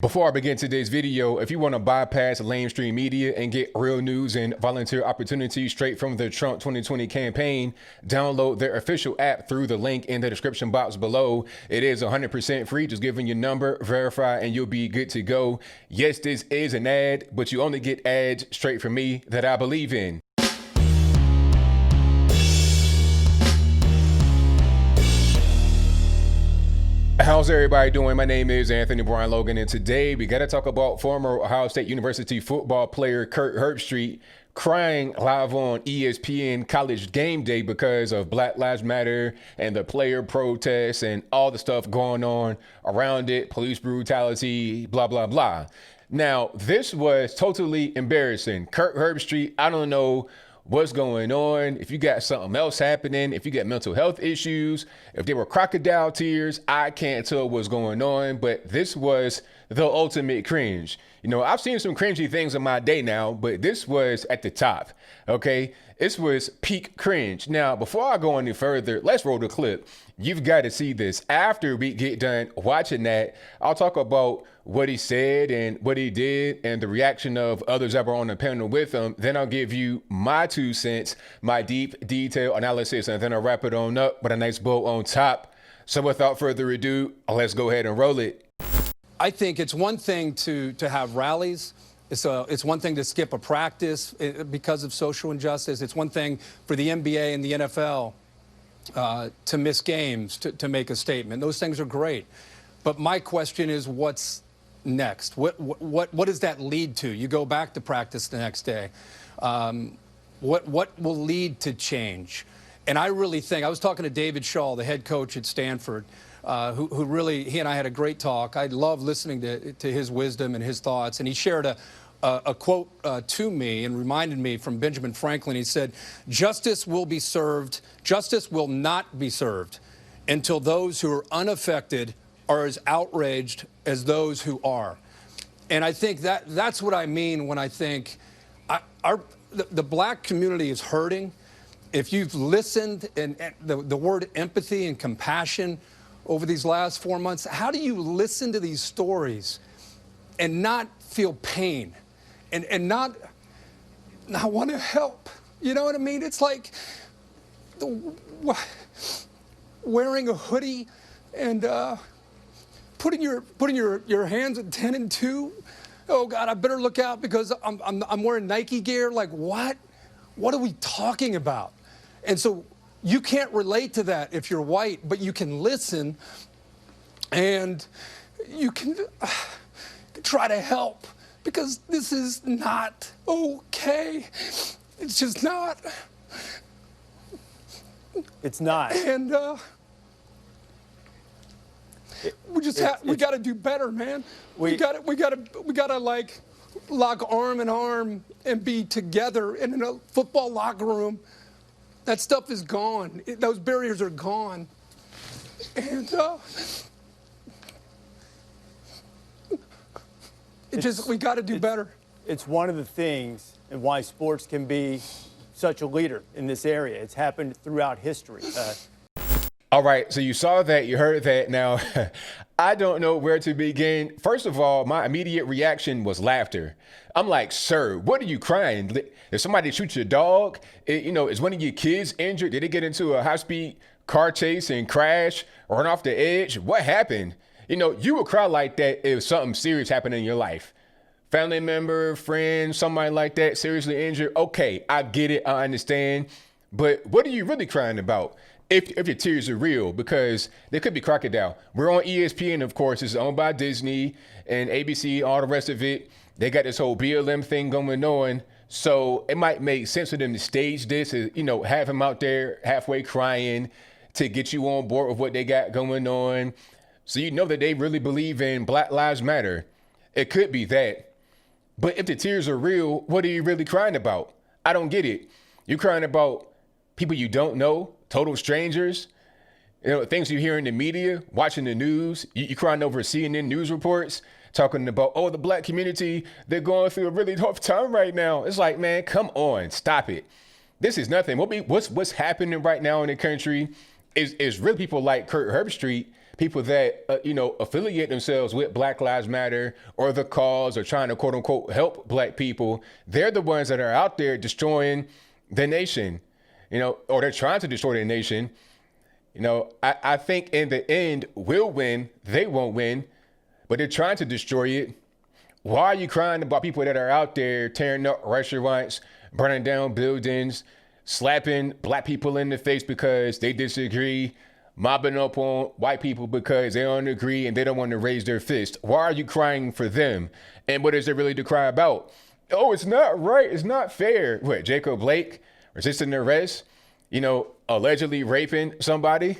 Before I begin today's video, if you want to bypass mainstream media and get real news and volunteer opportunities straight from the Trump 2020 campaign, download their official app through the link in the description box below. It is 100% free. Just give in your number, verify, and you'll be good to go. Yes, this is an ad, but you only get ads straight from me that I believe in. How's everybody doing? My name is Anthony Brian Logan, and today we got to talk about former Ohio State University football player Kirk Herbstreit crying live on ESPN College Game Day because of Black Lives Matter and the player protests and all the stuff going on around it, police brutality, blah, blah, blah. Now, this was totally embarrassing. Kirk Herbstreit, I don't know what's going on, if you got something else happening, if you got mental health issues, if there were crocodile tears, I can't tell what's going on, but this was the ultimate cringe. You know, I've seen some cringy things in my day now, but this was at the top, okay? This was peak cringe. Now, before I go any further, let's roll the clip. You've got to see this. After we get done watching that, I'll talk about what he said and what he did and the reaction of others that were on the panel with him. Then I'll give you my 2 cents, my deep detail analysis, and then I'll wrap it on up with a nice bow on top. So without further ado, let's go ahead and roll it. I think it's one thing to have rallies. It's one thing to skip a practice because of social injustice. It's one thing for the NBA and the NFL to miss games, to make a statement. Those things are great. But my question is, what's next? What does that lead to? You go back to practice the next day. What will lead to change? And I really think, I was talking to David Shaw, the head coach at Stanford, who really, he and I had a great talk. I love listening to his wisdom and his thoughts. And he shared a quote to me and reminded me from Benjamin Franklin. He said, justice will not be served until those who are unaffected are as outraged as those who are. And I think that's what I mean when I think the black community is hurting. If you've listened, and the word empathy and compassion over these last 4 months, how do you listen to these stories and not feel pain and not want to help? You know what I mean? It's like wearing a hoodie and putting your hands at 10 and 2. Oh God, I better look out because I'm wearing Nike gear. Like what? What are we talking about? And so you can't relate to that if you're white, but you can listen and you can try to help because this is not okay. It's just not. It's not. And we got to do better, man. We got to like lock arm in arm and be together in a football locker room. That stuff is gone. Those barriers are gone. And we got to do better. It's one of the things and why sports can be such a leader in this area. It's happened throughout history. All right, so you saw that, you heard that. Now, I don't know where to begin. First of all, my immediate reaction was laughter. I'm like, sir, what are you crying? Did somebody shoot your dog? Is one of your kids injured? Did they get into a high-speed car chase and crash or run off the edge? What happened? You would cry like that if something serious happened in your life. Family member, friend, somebody like that, seriously injured. Okay, I get it, I understand. But what are you really crying about? If your tears are real, because there could be crocodile. We're on ESPN, of course. It's owned by Disney and ABC, all the rest of it. They got this whole BLM thing going on. So it might make sense for them to stage this, have him out there halfway crying to get you on board with what they got going on. So you know that they really believe in Black Lives Matter. It could be that. But if the tears are real, what are you really crying about? I don't get it. You're crying about people you don't know, total strangers, things you hear in the media, watching the news. You crying over CNN news reports, talking about, oh, the black community, they're going through a really tough time right now. It's like, man, come on, stop it. This is nothing. What's happening right now in the country is really people like Kirk Herbstreit people that, affiliate themselves with Black Lives Matter or the cause or trying to quote unquote help black people, they're the ones that are out there destroying the nation, or they're trying to destroy the nation. I think in the end, we'll win. They won't win, but they're trying to destroy it. Why are you crying about people that are out there tearing up restaurants, burning down buildings, slapping black people in the face because they disagree, mobbing up on white people because they don't agree and they don't want to raise their fist? Why are you crying for them? And what is there really to cry about? Oh, it's not right. It's not fair. What, Jacob Blake resisting arrest, allegedly raping somebody?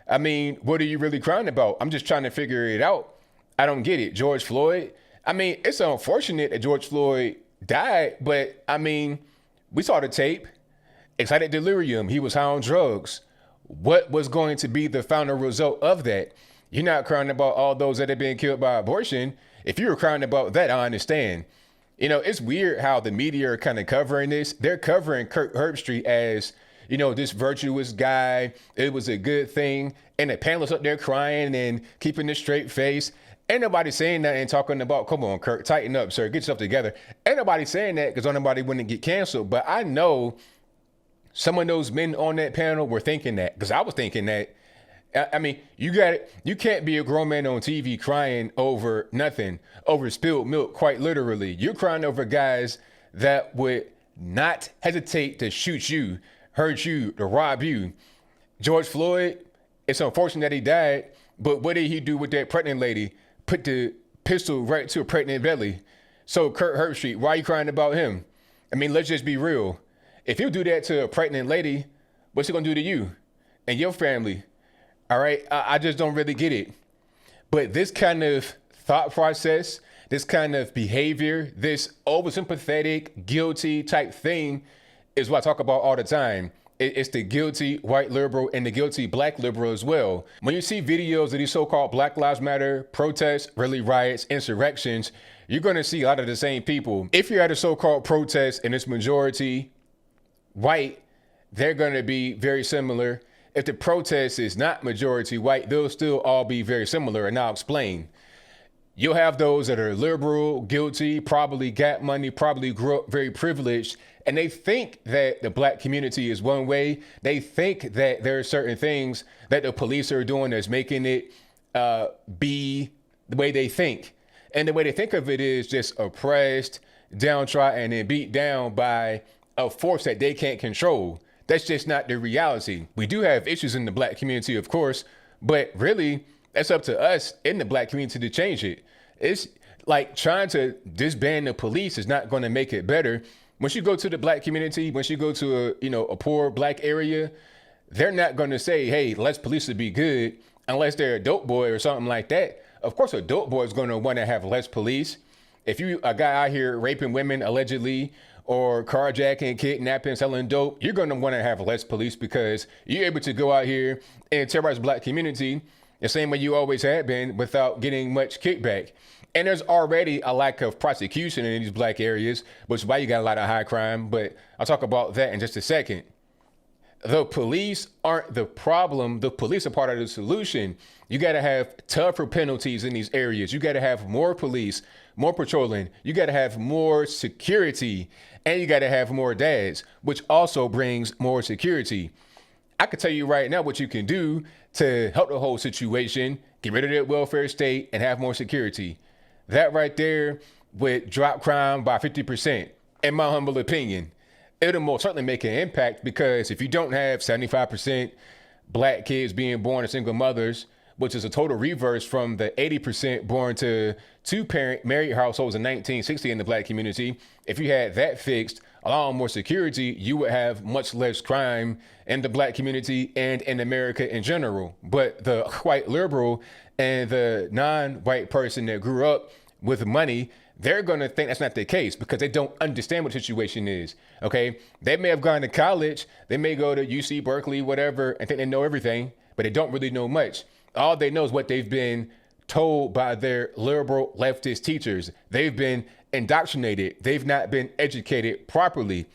I mean, what are you really crying about? I'm just trying to figure it out. I don't get it. George Floyd. I mean, it's unfortunate that George Floyd died, but I mean, we saw the tape. Excited delirium. He was high on drugs. What was going to be the final result of that? You're not crying about all those that have been killed by abortion. If you were crying about that, I understand. It's weird how the media are kind of covering this. They're covering Kirk Herbstreit as, this virtuous guy. It was a good thing. And the panelists up there crying and keeping a straight face. Ain't nobody saying that and talking about, come on, Kirk, tighten up, sir, get yourself together. Ain't nobody saying that because nobody wouldn't get canceled. But I know some of those men on that panel were thinking that, because I was thinking that. I mean, you can't be a grown man on TV crying over nothing, over spilled milk, quite literally. You're crying over guys that would not hesitate to shoot you, hurt you, to rob you. George Floyd, it's unfortunate that he died, but what did he do with that pregnant lady? Put the pistol right to a pregnant belly. So Kirk Herbstreit, why are you crying about him? I mean, let's just be real. If you do that to a pregnant lady, what's he gonna do to you and your family? All right, I just don't really get it. But this kind of thought process, this kind of behavior, this oversympathetic, guilty type thing is what I talk about all the time. It's the guilty white liberal and the guilty black liberal as well. When you see videos of these so-called Black Lives Matter protests, really riots, insurrections, you're going to see a lot of the same people. If you're at a so-called protest and it's majority white, they're going to be very similar. If the protest is not majority white, they'll still all be very similar, and I'll explain. You'll have those that are liberal, guilty, probably got money, probably grew up very privileged, and they think that the black community is one way. They think that there are certain things that the police are doing that's making it be the way they think. And the way they think of it is just oppressed, downtrodden, and beat down by a force that they can't control. That's just not the reality. We do have issues in the black community, of course, but really, that's up to us in the black community to change it. It's like trying to disband the police is not going to make it better. Once you go to the black community, once you go to a poor black area, they're not going to say, hey, less police would be good, unless they're a dope boy or something like that. Of course, a dope boy is going to want to have less police. If you a guy out here raping women allegedly, or carjacking, kidnapping, selling dope, you're going to want to have less police because you're able to go out here and terrorize the black community the same way you always have been without getting much kickback. And there's already a lack of prosecution in these black areas, which is why you got a lot of high crime. But I'll talk about that in just a second. The police aren't the problem. The police are part of the solution. You got to have tougher penalties in these areas. You got to have more police, more patrolling. You got to have more security, and you got to have more dads, which also brings more security. I can tell you right now what you can do to help the whole situation, get rid of that welfare state and have more security. That right there would drop crime by 50%, in my humble opinion. It'll most certainly make an impact because if you don't have 75% black kids being born to single mothers, which is a total reverse from the 80% born to two-parent married households in 1960 in the black community, if you had that fixed, along with more security, you would have much less crime in the black community and in America in general. But the white liberal and the non-white person that grew up with money, they're going to think that's not the case because they don't understand what the situation is, okay? They may have gone to college, they may go to UC, Berkeley, whatever, and think they know everything, but they don't really know much. All they know is what they've been told by their liberal leftist teachers. They've been indoctrinated. They've not been educated properly.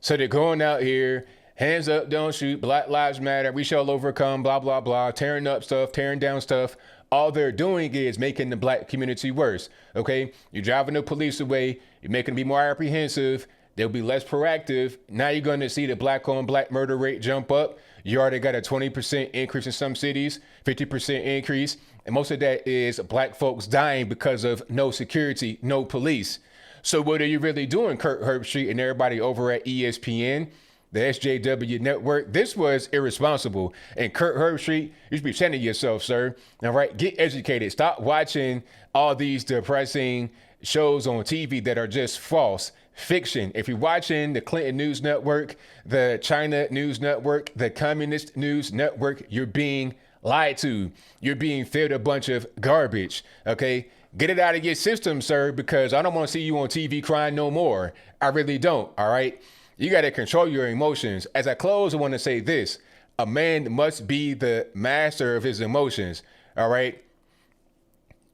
So they're going out here Hands up, don't shoot, Black Lives Matter, we shall overcome, blah, blah, blah, tearing up stuff, tearing down stuff. All they're doing is making the black community worse, okay? You're driving the police away, you're making them be more apprehensive, they'll be less proactive. Now you're gonna see the black on black murder rate jump up. You already got a 20% increase in some cities, 50% increase, and most of that is black folks dying because of no security, no police. So what are you really doing, Kirk Herbstreit and everybody over at ESPN? The SJW network? This was irresponsible. And Kirk Herbstreit, you should be saying to yourself, sir, all right, get educated. Stop watching all these depressing shows on TV that are just false fiction. If you're watching the Clinton News Network, the China News Network, the Communist News Network, you're being lied to. You're being fed a bunch of garbage, okay? Get it out of your system, sir, because I don't want to see you on TV crying no more. I really don't, all right? You got to control your emotions. As I close, I want to say this. A man must be the master of his emotions, all right?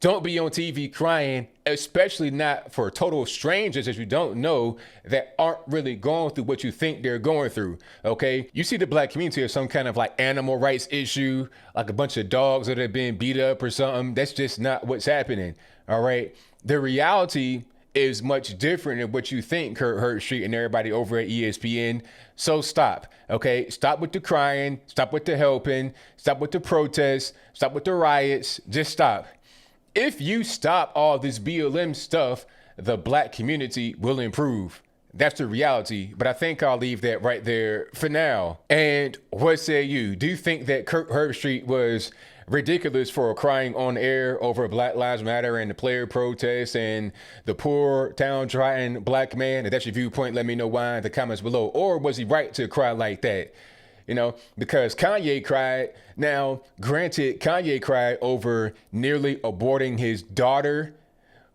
Don't be on TV crying, especially not for total strangers that you don't know that aren't really going through what you think they're going through, okay? You see the black community as some kind of like animal rights issue, like a bunch of dogs that have been beat up or something. That's just not what's happening, all right? The reality is much different than what you think, Kirk Herbstreit and everybody over at ESPN. So stop, okay? Stop with the crying, stop with the helping, stop with the protests, stop with the riots, just stop. If you stop all this BLM stuff, the black community will improve. That's the reality, but I think I'll leave that right there for now. And what say you? Do you think that Kirk Herbstreit was ridiculous for crying on air over Black Lives Matter and the player protests and the poor downtrodden black man? If that's your viewpoint, let me know why in the comments below. Or was he right to cry like that? You know, because Kanye cried. Now, granted, Kanye cried over nearly aborting his daughter,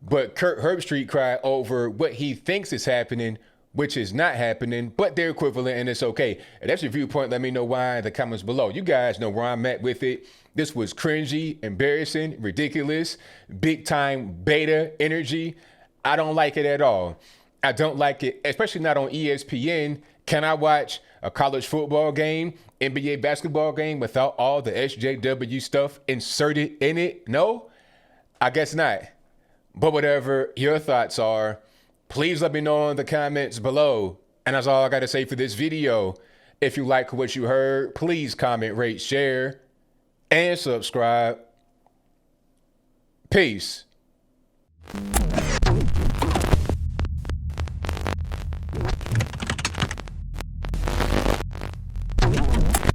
but Kirk Herbstreit cried over what he thinks is happening, which is not happening, but they're equivalent and it's okay. If that's your viewpoint, let me know why in the comments below. You guys know where I'm at with it. This was cringy, embarrassing, ridiculous, big time beta energy. I don't like it at all. I don't like it, especially not on ESPN. Can I watch a college football game, NBA basketball game without all the SJW stuff inserted in it? No, I guess not. But whatever your thoughts are, please let me know in the comments below. And that's all I got to say for this video. If you like what you heard, please comment, rate, share, and subscribe. Peace.